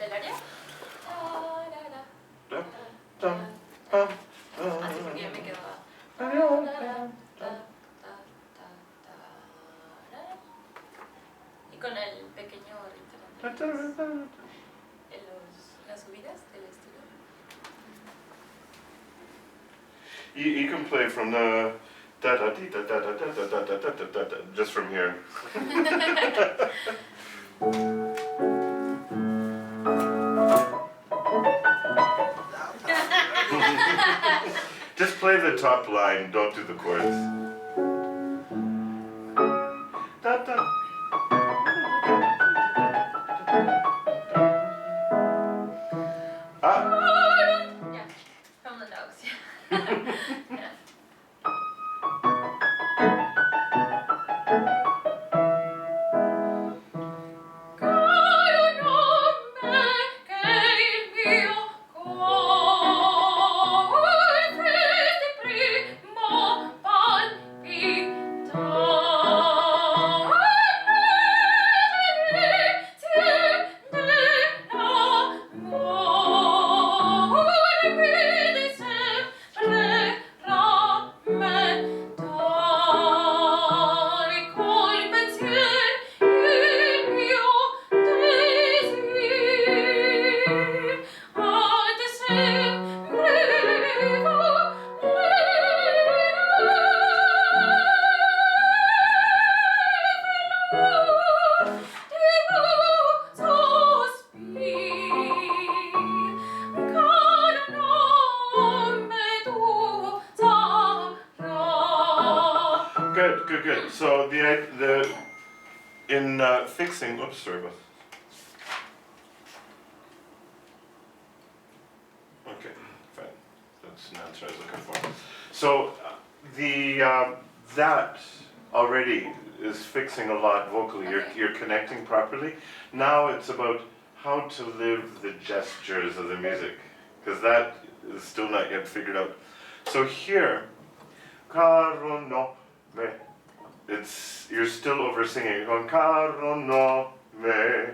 del área. Así porque ya me quedaba. Y con el pequeño ritmo en las subidas del estudio. You can play from the da da dee da da da da da da da da da da just from here. Just play the top line, don't do the chords. Da, da. Yeah, from the dogs, yeah. Yeah. Good, good, good. So in fixing, oops, sorry about that. Okay, fine. That's an answer I was looking for. So that already is fixing a lot vocally. Okay. You're connecting properly. Now it's about how to live the gestures of the music, because that is still not yet figured out. So here, caro no me. You're still over singing. You're going caro no me.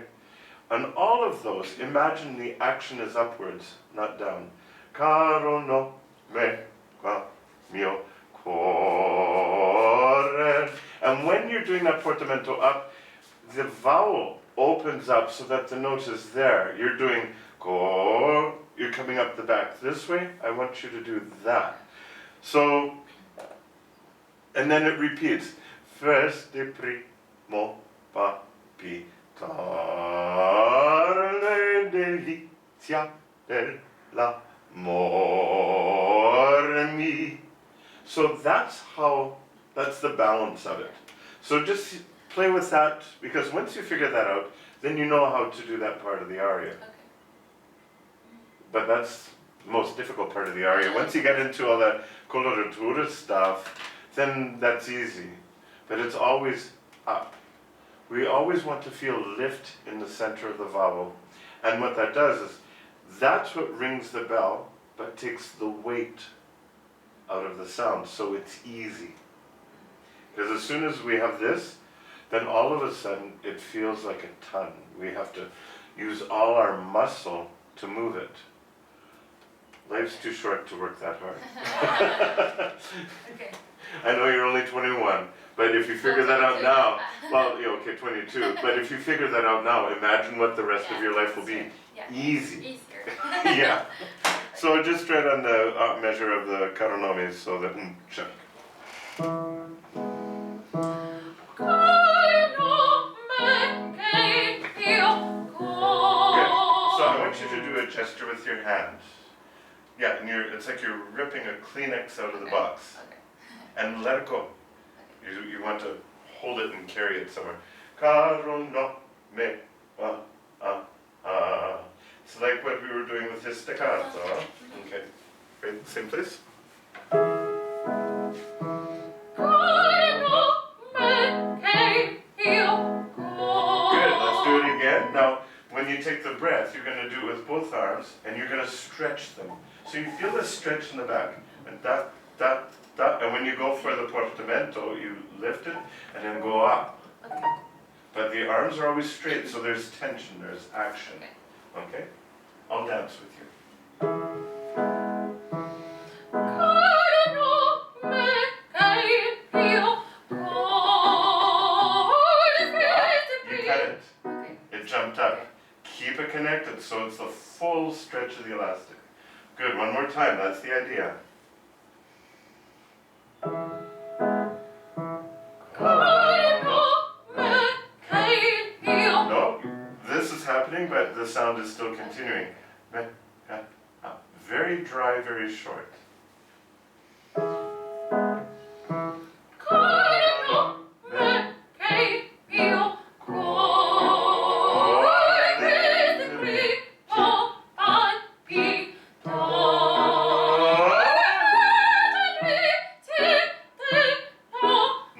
And all of those, imagine the action is upwards, not down. Caro no me qua mio cuore. And when you're doing that portamento up, the vowel opens up so that the note is there. You're doing cor, you're coming up the back this way. I want you to do that. So, and then it repeats. Feste primo papitare delizia dell'amor mi. So that's the balance of it. So just play with that, because once you figure that out, then you know how to do that part of the aria. Okay. But that's the most difficult part of the aria. Once you get into all that coloratura stuff, then that's easy. But it's always up. We always want to feel lift in the center of the vowel. And what that does is, that's what rings the bell, but takes the weight out of the sound, so it's easy. Because as soon as we have this, then all of a sudden it feels like a ton. We have to use all our muscle to move it. Life's too short to work that hard. Okay. I know you're only 21, but if you figure that out now, well, okay, 22, but if you figure that out now, imagine what the rest of your life will be. Yeah. Easy. Easier. Yeah. So just write on the measure of the caronomes so that, check. So I want you to do a gesture with your hands. Yeah, and it's like you're ripping a Kleenex out of the box. Okay. And let it go. Okay. You want to hold it and carry it somewhere. Caro no me It's like what we were doing with his staccato. Okay. Great. Same place. Good. Let's do it again. Now, when you take the breath, you're going to do it with both arms, and you're going to stretch them. So you feel the stretch in the back, and that. And when you go for the portamento, you lift it and then go up. Okay. But the arms are always straight, so there's tension, there's action. Okay. Okay? I'll dance with you. You cut it. Okay. It jumped up. Keep it connected so it's the full stretch of the elastic. Good, one more time, that's the idea. No, this is happening, but the sound is still continuing. Very dry, very short.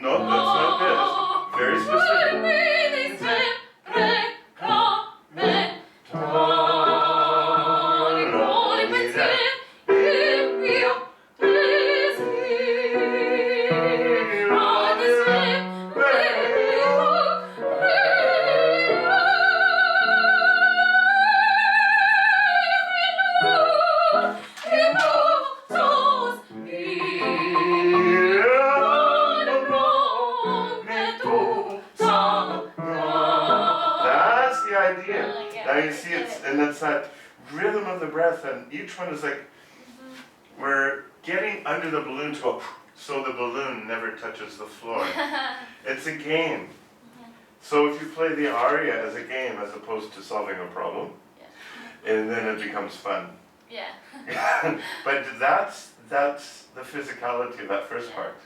No, that's not this. Very specific. That's the idea. Now you see and it's that rhythm of the breath, and each one is like, we're getting under the balloon to go, so the balloon never touches the floor. It's a game. So if you play the aria as a game as opposed to solving a problem, and then it becomes fun. Yeah. But that's the physicality of that first part.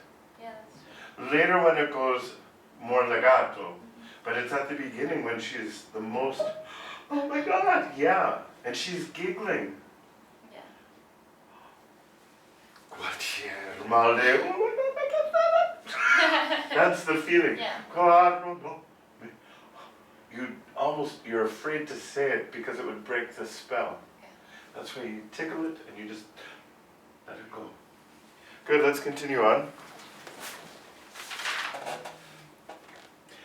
Yeah, that's true. Later when it goes more legato, but it's at the beginning when she's the most, oh my God, yeah, and she's giggling. Yeah. Guardier male, oh my God, that's the feeling. Yeah. You're afraid to say it because it would break the spell. Okay. That's why you tickle it and you just let it go. Good, let's continue on.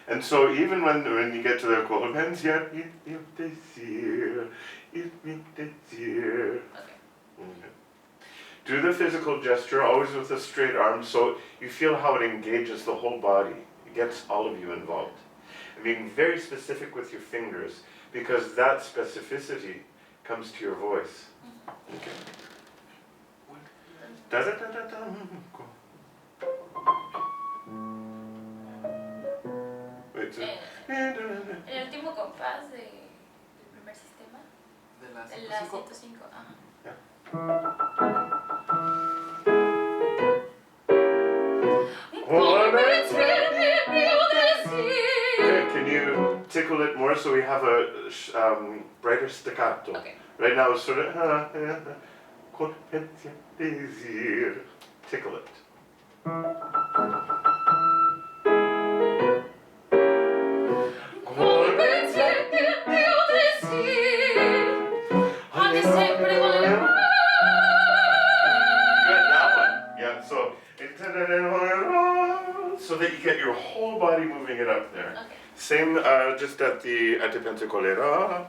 And so even when you get to the Corventia, do the physical gesture always with a straight arm so you feel how it engages the whole body. It gets all of you involved. And being very specific with your fingers because that specificity comes to your voice. Okay. Wait, El último compás del primer sistema, De la de la 105. 105. Ajá. Okay, can you tickle it more so we have a brighter staccato? Okay. Right now it's sort of tickle it. Good, that one. Yeah, so that you get your whole body moving it up there. Okay. Same, just at the pentacolera.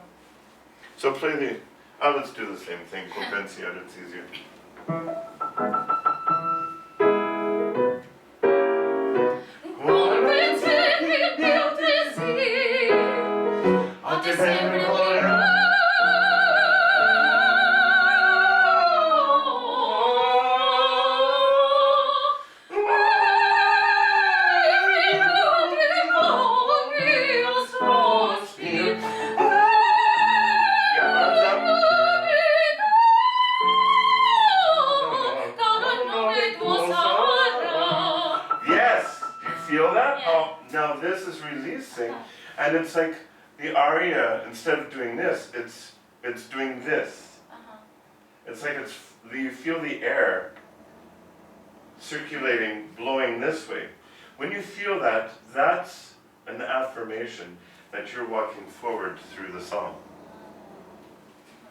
So play the. Let's do the same thing. Compensia, it's easier. Feel that? Yeah. Oh, now this is releasing, and it's like the aria. Instead of doing this, it's doing this. It's like you feel the air circulating, blowing this way. When you feel that, that's an affirmation that you're walking forward through the song.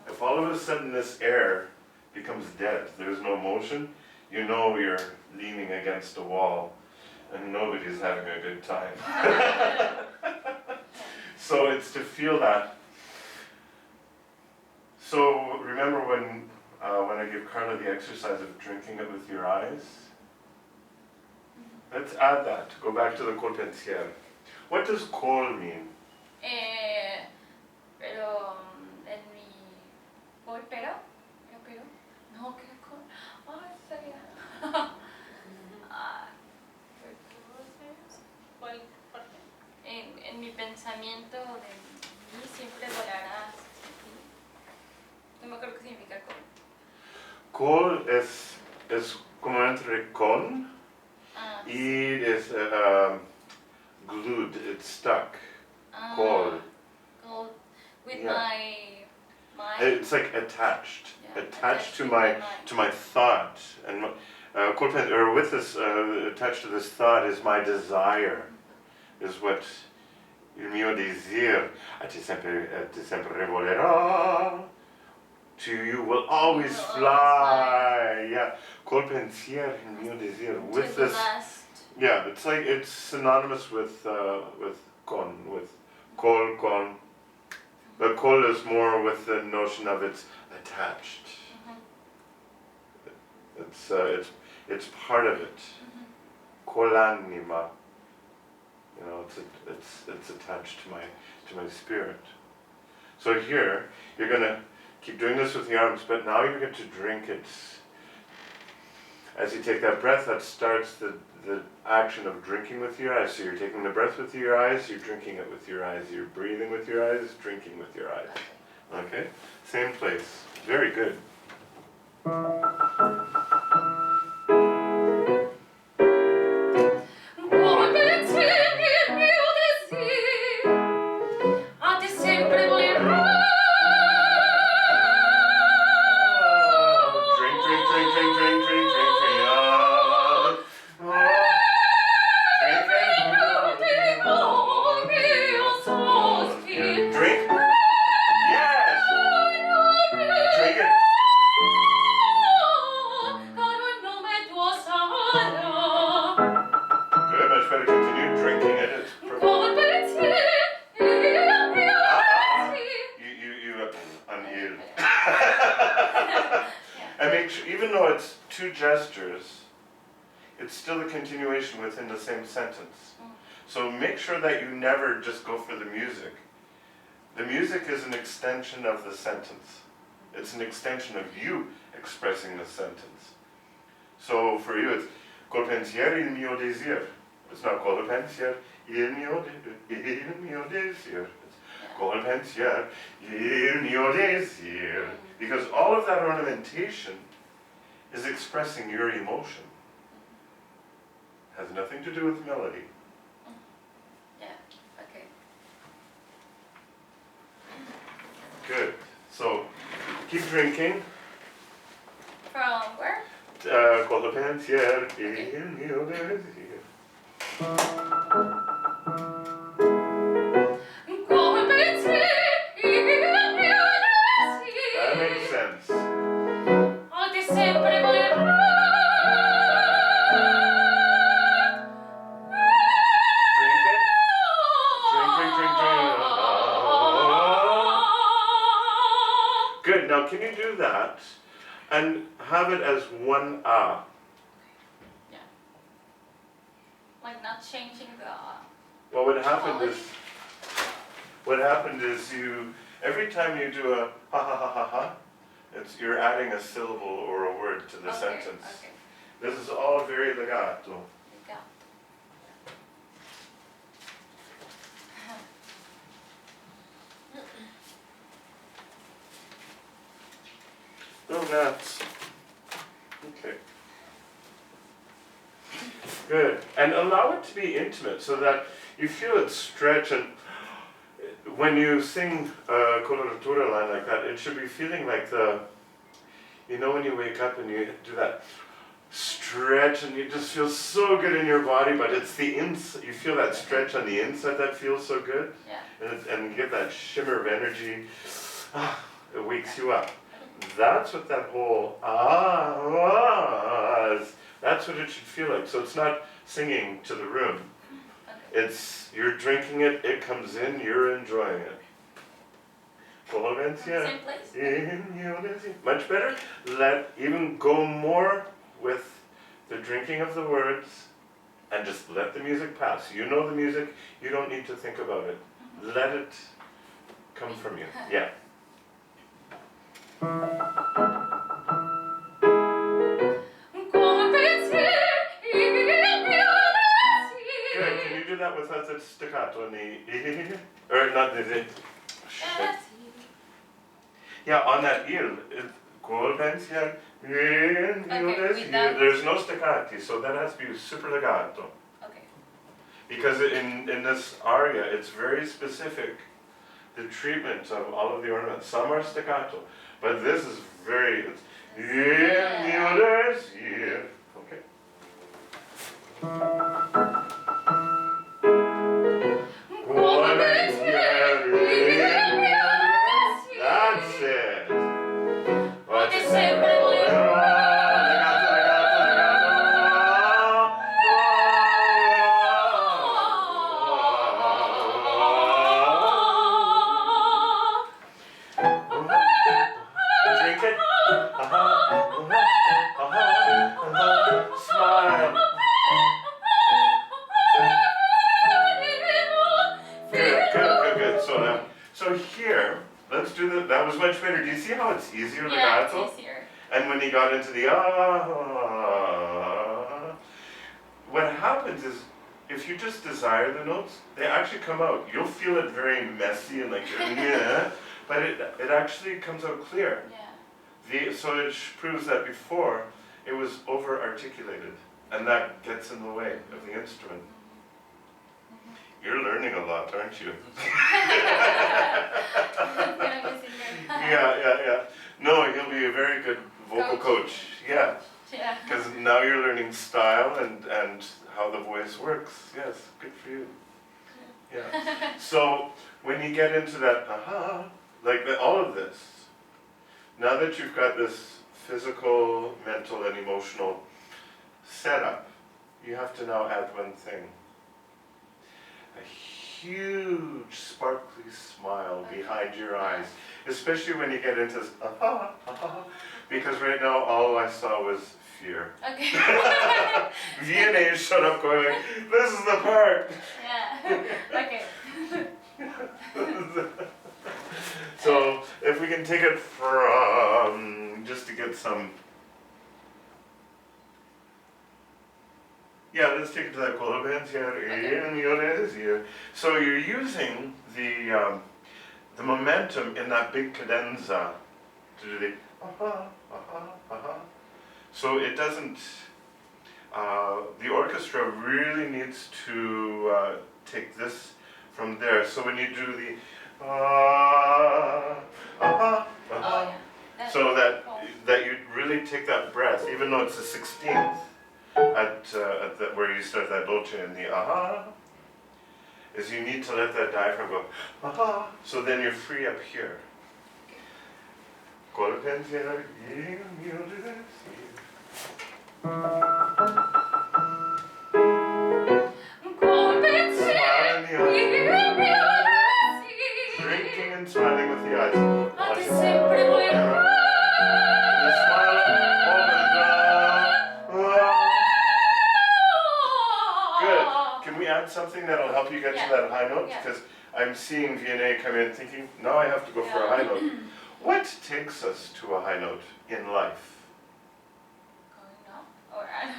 If all of a sudden this air becomes dead, there's no motion, you know you're leaning against a wall. And nobody's having a good time. So it's to feel that So remember when I give Carla the exercise of drinking it with your eyes? Let's add that. Go back to the col pensiero. What does col mean? Pero en mi col, pero, no, ¿qué col? Ay, sabía. ¿Cuál parte? En mi pensamiento de mí siempre volarás. No me acuerdo qué significa col. Col es como entre con y es glued, it's stuck. Col. Col. With Yeah. my mind. It's like attached, Yeah, attached to with my mind. thought, and or with this attached to this thought is my desire, is what il mio désir a ti sempre volerà. To you will always fly. Yeah, col pensiero il mio désir with this. Yeah, it's like it's synonymous with con, with col con. But col is more with the notion of it's attached. It's part of it. Colanima. You know, it's attached to my spirit. So here you're gonna keep doing this with the arms, but now you're going to drink it. As you take that breath, that starts the action of drinking with your eyes. So you're taking the breath with your eyes, you're drinking it with your eyes. You're breathing with your eyes, drinking with your eyes. Okay? Same place. Very good. And make sure, even though it's two gestures, it's still a continuation within the same sentence. So make sure that you never just go for the music. The music is an extension of the sentence. It's an extension of you expressing the sentence. So for you, it's col pensiero il mio désir. It's not col pensiero il mio désir. It's col pensiero il mio désir. Because all of that ornamentation is expressing your emotion. Has nothing to do with melody. Yeah, okay. Good. So keep drinking. From where? Col pensiero il mio désir. That makes sense. Drink it. Drink. Good. Now, can you do that and have it as one ah? Yeah. Like not changing the. Well, what happened is you, every time you do a ha, you're adding a syllable or a word to the sentence. Okay. This is all very legato. No nuts. Okay. Good. And allow it to be intimate so that you feel it stretch. And when you sing a coloratura line like that, it should be feeling like when you wake up and you do that stretch and you just feel so good in your body, but it's the inside, you feel that stretch on the inside that feels so good. Yeah. And you get that shimmer of energy. It wakes you up. That's what that whole is. That's what it should feel like. So it's not singing to the room. It's, you're drinking it, it comes in, you're enjoying it. Convencia Same place? in unity. Much better. Even go more with the drinking of the words and just let the music pass. You know the music, you don't need to think about it. Let it come from you. Yeah. Good. Can you do that without the staccato and the or not the shit. Yeah, on that il, Convencia in unity. There's no staccati, so that has to be super legato. Okay. Because in this aria, it's very specific, the treatment of all of the ornaments. Some are staccato, but this is very, it's okay. That's it. What's it say? Drink it. Smile. Good. So here, let's do the, that was much better. Do you see how it's easier legato? It's easier. And when he got into the what happens is, if you just desire the notes, they actually come out. You'll feel it very messy and like, yeah, but it actually comes out clear. Yeah. So it proves that before, it was over-articulated, and that gets in the way of the instrument. You're learning a lot, aren't you? Yeah. No, you'll be a very good vocal coach. Yeah. Yeah. Because now you're learning style and how the voice works. Yes, good for you. Yeah. So when you get into that like all of this, now that you've got this physical, mental, and emotional setup, you have to now add one thing. A huge sparkly smile behind your eyes, especially when you get into this, because right now all I saw was fear. Okay. Vianey shut up going like, this is the part. Yeah. Okay. So if we can take it from, just to get some, yeah, let's take it to that Convencia in unity. So you're using the momentum in that big cadenza to do the So it doesn't, the orchestra really needs to take this from there. So when you do the so that you really take that breath, even though it's the 16th at where you start that dolce and the is you need to let that diaphragm go so then you're free up here. Drinking and smiling with the eyes. Good. Can we add something that'll help you get to that high note? Because I'm seeing Vianey come in thinking, now I have to go for a high note. What takes us to a high note in life?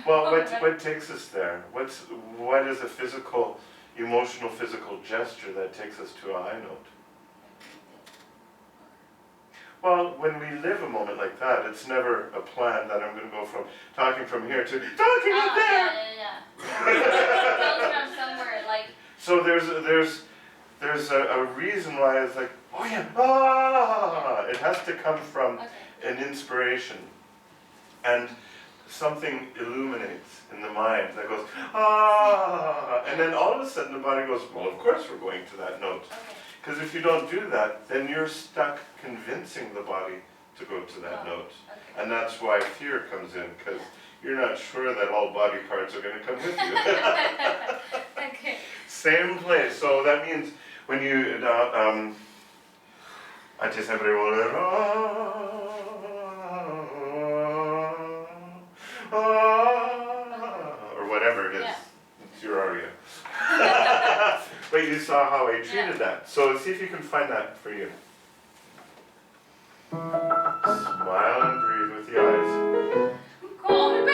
Well, what takes us there? What is a physical, emotional, physical gesture that takes us to a high note? Well, when we live a moment like that, it's never a plan that I'm going to go from talking from here to talking up there. Yeah. It goes from somewhere like. So there's a reason why it's like, oh yeah, it has to come from an inspiration, and something illuminates in the mind that goes and then all of a sudden the body goes, well, of course we're going to that note. Because if you don't do that, then you're stuck convincing the body to go to that note. And that's why fear comes in, because you're not sure that all body parts are going to come with you. Same place. So that means when you, A ti sempre volerò. Or whatever it is. Yeah. It's your aria. But you saw how I treated that. So see if you can find that for you. Smile and breathe with the eyes. Come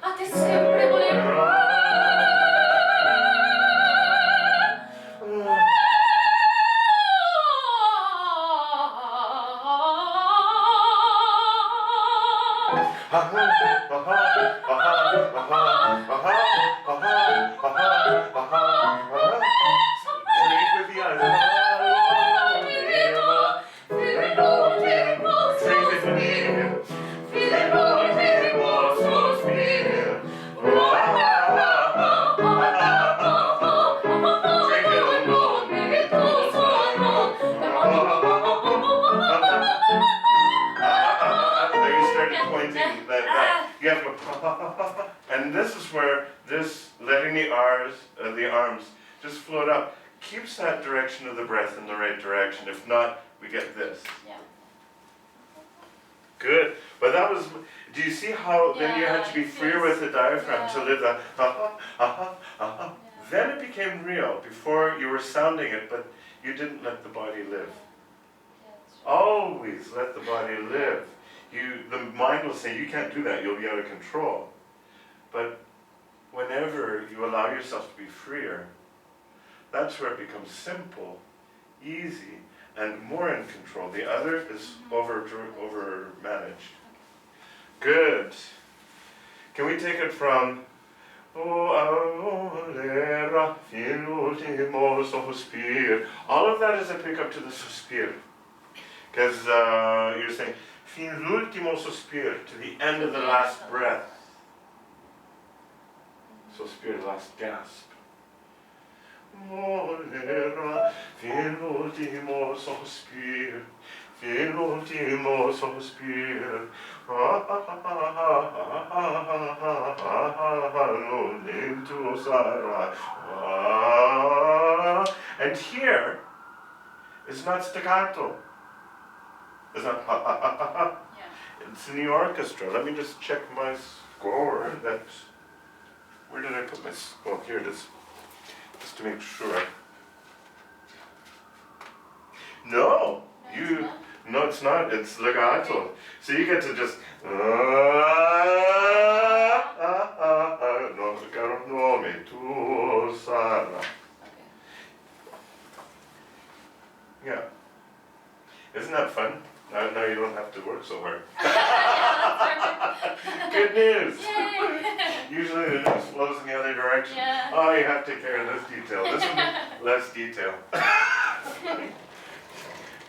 a te sempre volerò. Drink with the eyes. Drink with me. There you started pointing that you have a and this is where this letting the arms just float up keeps that direction of the breath in the right direction. If not, we get this. Yeah. Good. But that was, do you see how then you had to be Yeah, freer yes. with the diaphragm to Yeah. live that Yeah. Then it became real. Before you were sounding it, but you didn't let the body live. Yeah, that's true. Always let the body live. The mind will say, you can't do that, you'll be out of control. But whenever you allow yourself to be freer, that's where it becomes simple, easy, and more in control. The other is over managed. Good. Can we take it from all of that is a pickup to the suspir. Because you're saying fin l'ultimo sospir, to the end of the last breath. Sospir, last gasp. Molera, fin l'ultimo sospir, fin l'ultimo sospir. And here is not staccato. It's not Yeah. It's in the orchestra. Let me just check my score. Where did I put my score? Here it is. Just to make sure. No, no, it's not. It's legato. So you get to just no me tu sarà. Okay. Yeah. Isn't that fun? Now you don't have to work so hard. Good news. Yay. Usually the news flows in the other direction. Yeah. Oh, you have to take care of this detail. This one, less detail.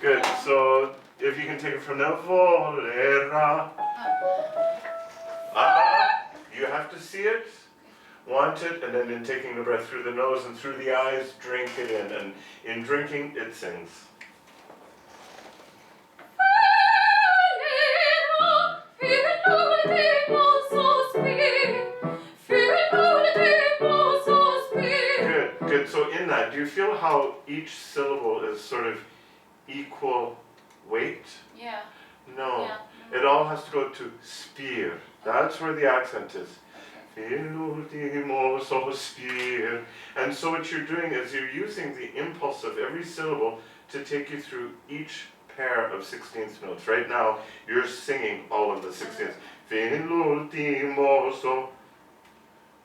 Good. So if you can take it from the volera. You have to see it, want it, and then in taking the breath through the nose and through the eyes, drink it in. And in drinking, it sings. Good. So in that, do you feel how each syllable is sort of equal weight? Yeah. No. Yeah. It all has to go to spir. That's where the accent is. And so what you're doing is you're using the impulse of every syllable to take you through each pair of 16th notes. Right now, you're singing all of the 16th.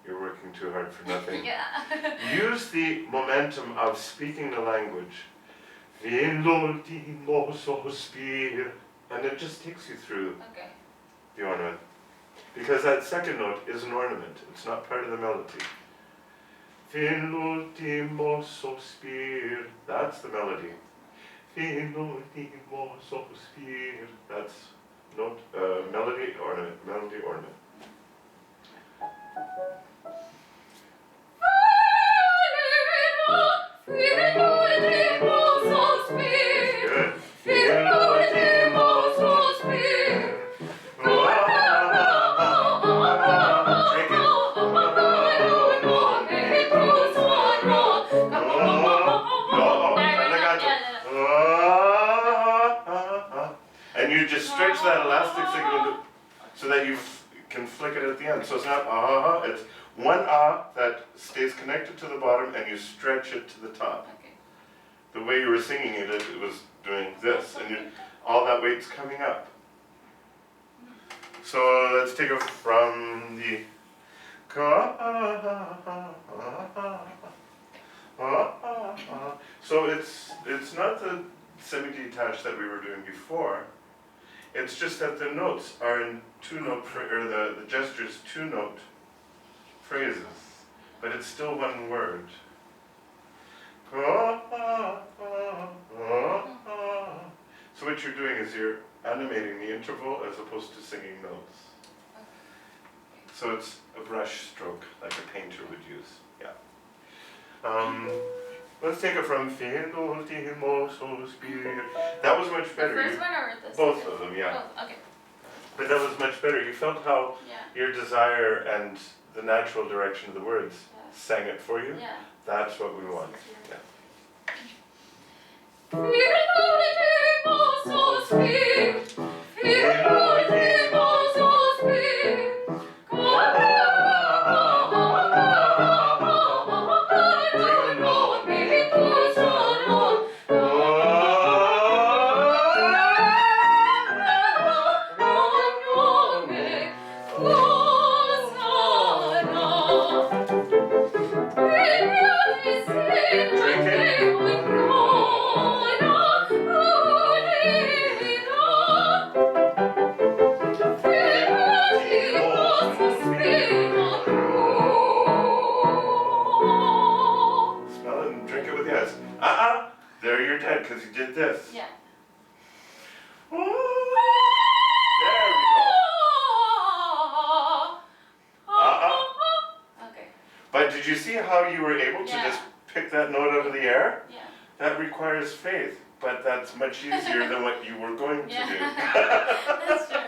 You're working too hard for nothing. Yeah. Use the momentum of speaking the language. And it just takes you through Okay. the ornament. Because that second note is an ornament. It's not part of the melody. Fin l'ultimo sospir. That's the melody. Fin l'ultimo sospir. That's note, melody, ornament, melody, ornament. Good. Fin l'ultimo sospir. Take it. stretch that elastic so that you can flick it at the end. So it's not ah, it's one ah that stays connected to the bottom and you stretch it to the top. Okay. The way you were singing it, it was doing this, and all that weight's coming up. So let's take it from the so it's not the semi-detached that we were doing before. It's just that the notes are in two-note, or the gestures two-note phrases, but it's still one word. So what you're doing is you're animating the interval as opposed to singing notes. So it's a brush stroke, like a painter would use. Yeah. Let's take it from Fin ultimo sospiro. That was much better. The first one or the Both second? of them, yeah. Both, okay. But that was much better. You felt how your desire and the natural direction of the words sang it for you. Yeah. That's what we want. Yeah. There you're dead because you did this. Yeah. There we go. Okay. But did you see how you were able to just pick that note out of the air? Yeah. That requires faith, but that's much easier than what you were going to do. That's true.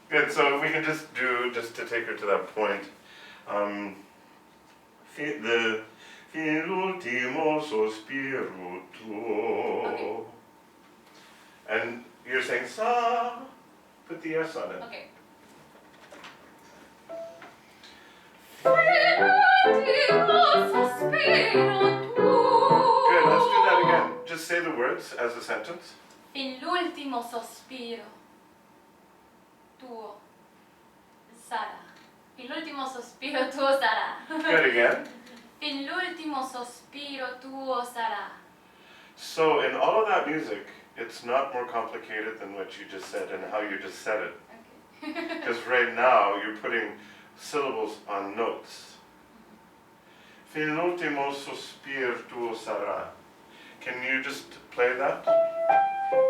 Good, so if we can just to take her to that point, the l'ultimo sospiro tuo. And you're saying sa, put the S on it. Okay. Good, let's do that again. Just say the words as a sentence. Fin l'ultimo sospiro tuo sarà. Fin l'ultimo sospiro tuo sarà. Good again. Fin l'ultimo sospiro tuo sarà. So in all of that music, it's not more complicated than what you just said and how you just said it. Okay. Because right now you're putting syllables on notes. Fin l'ultimo sospiro tuo sarà. Can you just play that?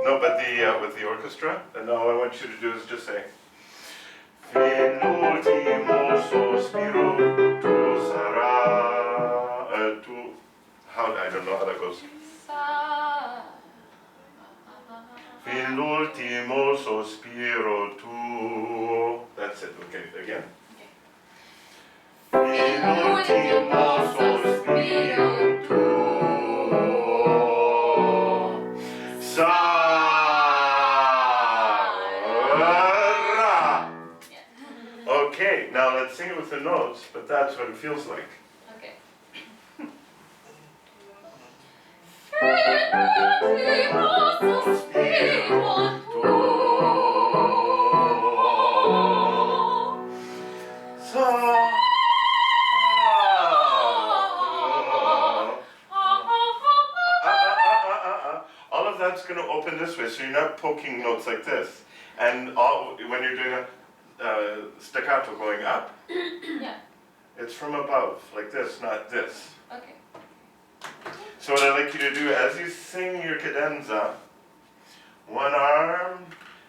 No, but with the orchestra. And all I want you to do is just say Fin l'ultimo sospiro tuo sarà. I don't know how that goes. Fin l'ultimo sospiro tuo. That's it. Okay, again. Fin l'ultimo sospiro tuo sarà. Okay, now let's sing it with the notes, but that's what it feels like. Okay. All of that's going to open this way, so you're not poking notes like this. And when you're doing a staccato going up, it's from above, like this, not this. Okay. So what I'd like you to do, as you sing your cadenza, one arm,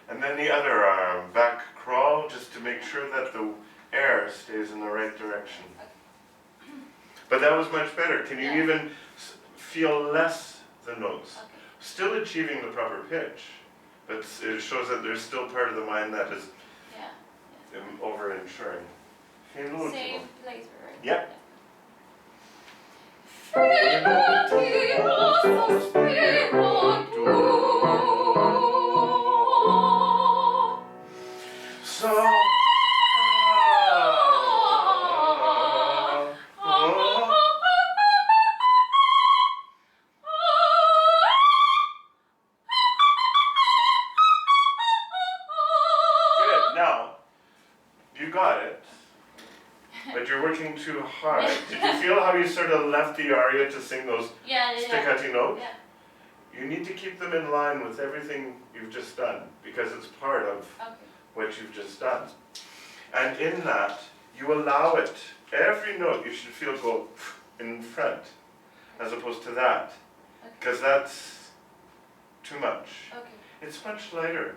and then the other arm, back crawl, just to make sure that the air stays in the right direction. But that was much better. Can you even feel less the notes? Okay. Still achieving the proper pitch, but it shows that there's still part of the mind that is over ensuring. Same place, right? Yep. too hard. Did you feel how you sort of left the aria to sing those staccato notes? Yeah. You need to keep them in line with everything you've just done, because it's part of what you've just done. And in that, you allow it, every note you should feel go in front, as opposed to that, because that's too much. It's much lighter.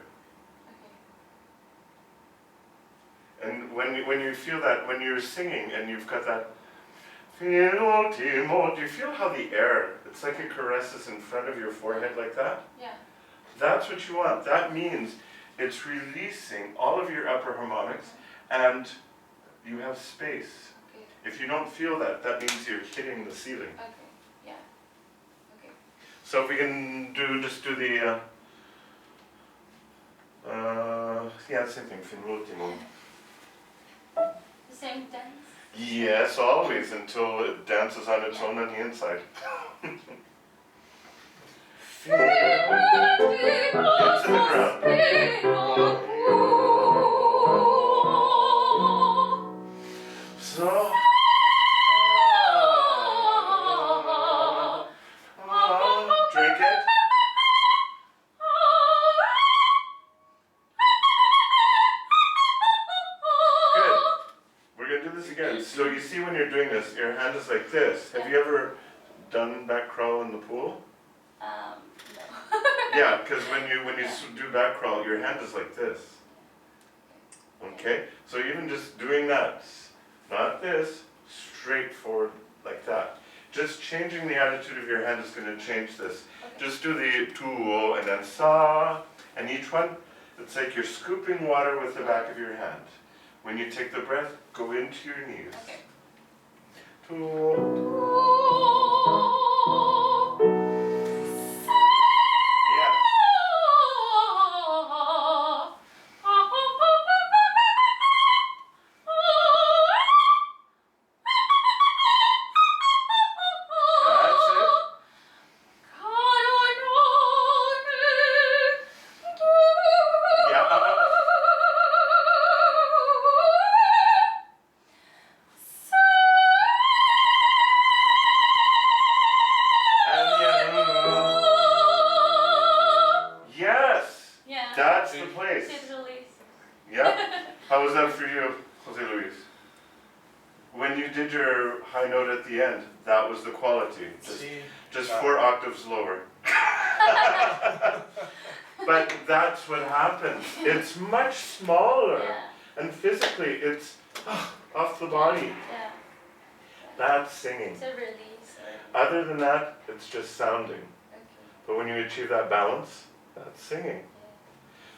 And when you feel that, when you're singing and you've got that, do you feel how the air, it's like it caresses in front of your forehead like that? Yeah. That's what you want. That means it's releasing all of your upper harmonics and you have space. If you don't feel that, that means you're hitting the ceiling. So if we can just do the, same thing, fin ultimo. The same dance? Yes, always, until it dances on its own on the inside. It's in the ground. So, drink it. Good. We're going to do this again. So you see when you're doing this, your hand is like this. Have you ever done back crawl in the pool? No. Yeah, because when you do back crawl, your hand is like this. Okay? So even just doing that, not this, straight forward like that. Just changing the attitude of your hand is going to change this. Just do the tuo and then sa, and each one, it's like you're scooping water with the back of your hand. When you take the breath, go into your knees. Tuo. That's the place. Yeah? How was that for you, Jose Luis? When you did your high note at the end, that was the quality. Just 4 octaves lower. But that's what happens. It's much smaller. And physically, it's off the body. That's singing. It's a release. Other than that, it's just sounding. But when you achieve that balance, that's singing.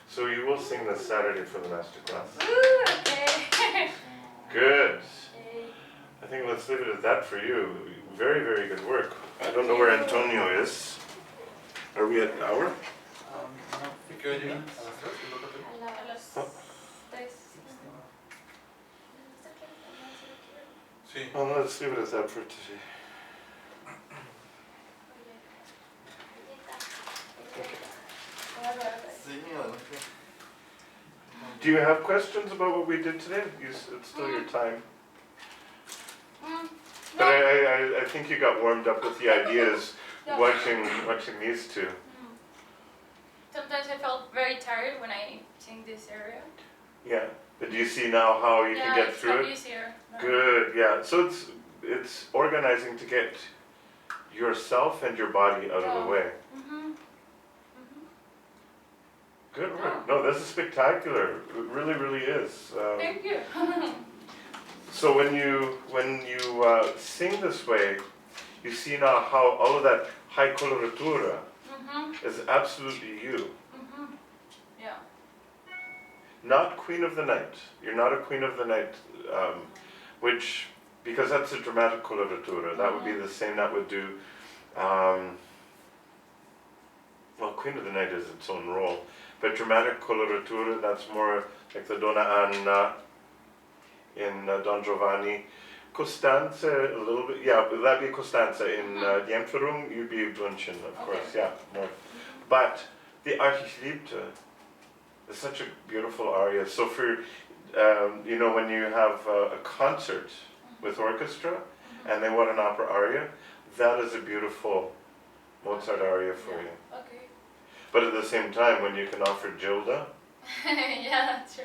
So you will sing this Saturday for the masterclass. Ooh, okay. Good. I think let's leave it at that for you. Very, very good work. I don't know where Antonio is. Are we at an hour? No, ¿qué hora llegan? ¿A las 3? A las 3. Sí. Well, let's leave it at that for today. Sí, adelante. Do you have questions about what we did today? It's still your time. But I think you got warmed up with the ideas watching these two. Sometimes I felt very tired when I sing this area. Yeah. But do you see now how you can get through it? Easier. Good, yeah. So it's organizing to get yourself and your body out of the way. Good work. No, this is spectacular. It really, really is. Thank you. So when you sing this way, you see now how all of that high coloratura is absolutely you. Yeah. Not queen of the night. You're not a queen of the night, because that's a dramatic coloratura. That would be the same that would do, well, queen of the night is its own role. But dramatic coloratura, that's more like the Donna Anna in Don Giovanni. Costanza, a little bit, yeah, that'd be Costanza. In Die Empörung, you'd be Brunchen, of course, yeah, more. But the Archliebte is such a beautiful aria. So for, when you have a concert with orchestra, and they want an opera aria, that is a beautiful Mozart aria for you. Okay. But at the same time, when you can offer Gilda, Yeah, that's true.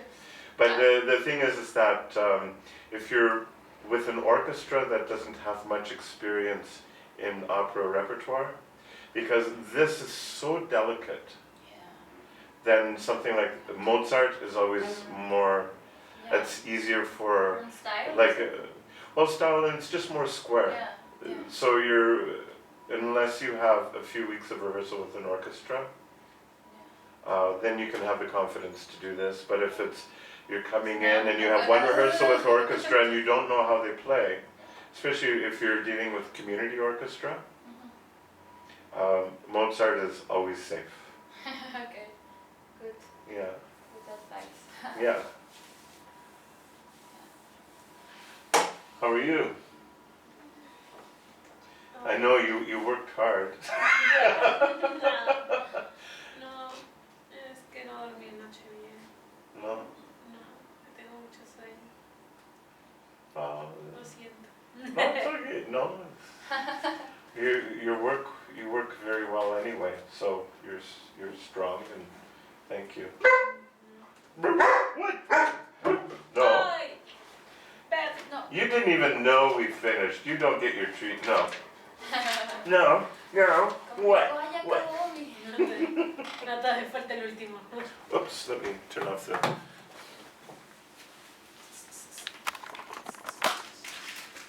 but the thing is that if you're with an orchestra that doesn't have much experience in opera repertoire, because this is so delicate, then something like Mozart is always more, Yeah. it's easier for, From style? like, well, style, and it's just more square. Yeah. So unless you have a few weeks of rehearsal with an orchestra, then you can have the confidence to do this. But if you're coming in and you have one rehearsal with orchestra and you don't know how they play, especially if you're dealing with community orchestra, Mozart is always safe. Okay. Good. Yeah, Good advice. yeah. How are you? I know you worked hard. No, es que no dormí anoche bien. No? No, tengo mucho sueño. Oh, Lo siento. no, it's okay. No. You work very well anyway, so you're strong, and thank you. What? No. Ay, Beth, No. You didn't even know we finished. You don't get your treat. No. No. No. What? Oh, ya What? acabó mi. no te fue fuerte el último. Oops, let me turn off the